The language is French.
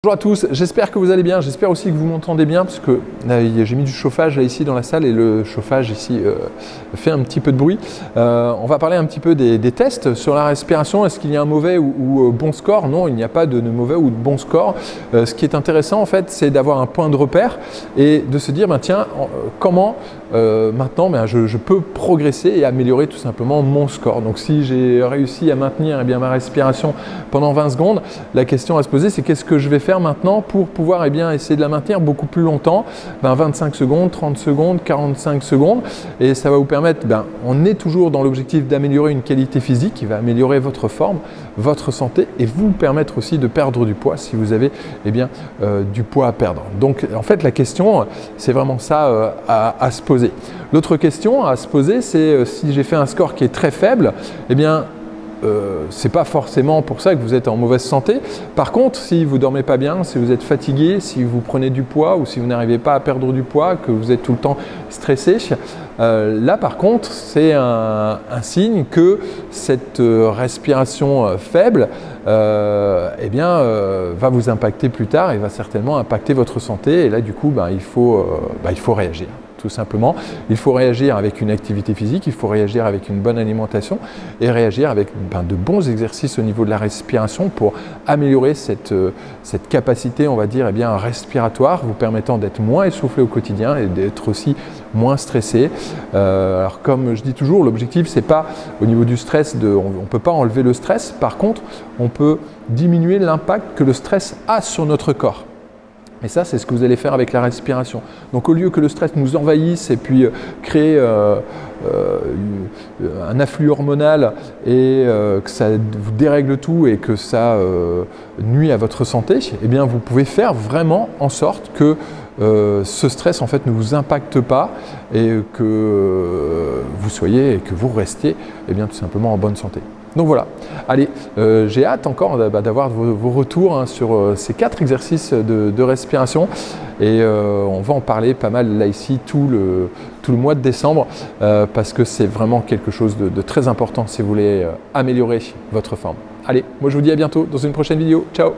Bonjour à tous, j'espère que vous allez bien, j'espère aussi que vous m'entendez bien parce que j'ai mis du chauffage là, ici dans la salle et le chauffage ici fait un petit peu de bruit. On va parler un petit peu des tests sur la respiration. Est-ce qu'il y a un mauvais ou bon score? Non, il n'y a pas de mauvais ou de bon score. Ce qui est intéressant en fait, c'est d'avoir un point de repère et de se dire tiens, comment maintenant je peux progresser et améliorer tout simplement mon score. Donc si j'ai réussi à maintenir ma respiration pendant 20 secondes, la question à se poser c'est qu'est-ce que je vais faire maintenant pour pouvoir essayer de la maintenir beaucoup plus longtemps, 25 secondes, 30 secondes, 45 secondes, et ça va vous permettre, on est toujours dans l'objectif d'améliorer une qualité physique qui va améliorer votre forme, votre santé et vous permettre aussi de perdre du poids si vous avez du poids à perdre. Donc en fait la question c'est vraiment ça à se poser. L'autre question à se poser c'est si j'ai fait un score qui est très faible, c'est pas forcément pour ça que vous êtes en mauvaise santé. Par contre, si vous dormez pas bien, si vous êtes fatigué, si vous prenez du poids ou si vous n'arrivez pas à perdre du poids, que vous êtes tout le temps stressé, là par contre, c'est un signe que cette respiration faible va vous impacter plus tard et va certainement impacter votre santé. Et là du coup, il faut réagir. Tout simplement, il faut réagir avec une activité physique, il faut réagir avec une bonne alimentation et réagir avec de bons exercices au niveau de la respiration pour améliorer cette capacité, on va dire, respiratoire, vous permettant d'être moins essoufflé au quotidien et d'être aussi moins stressé. Alors comme je dis toujours, l'objectif c'est pas au niveau du stress, on ne peut pas enlever le stress, par contre on peut diminuer l'impact que le stress a sur notre corps. Et ça, c'est ce que vous allez faire avec la respiration. Donc au lieu que le stress nous envahisse et puis crée un afflux hormonal et que ça vous dérègle tout et que ça nuit à votre santé, vous pouvez faire vraiment en sorte que ce stress en fait ne vous impacte pas et que vous restiez tout simplement en bonne santé. Donc voilà, allez, j'ai hâte encore d'avoir vos retours sur ces 4 exercices de respiration et on va en parler pas mal là ici tout le mois de décembre parce que c'est vraiment quelque chose de très important si vous voulez améliorer votre forme. Allez, moi je vous dis à bientôt dans une prochaine vidéo. Ciao!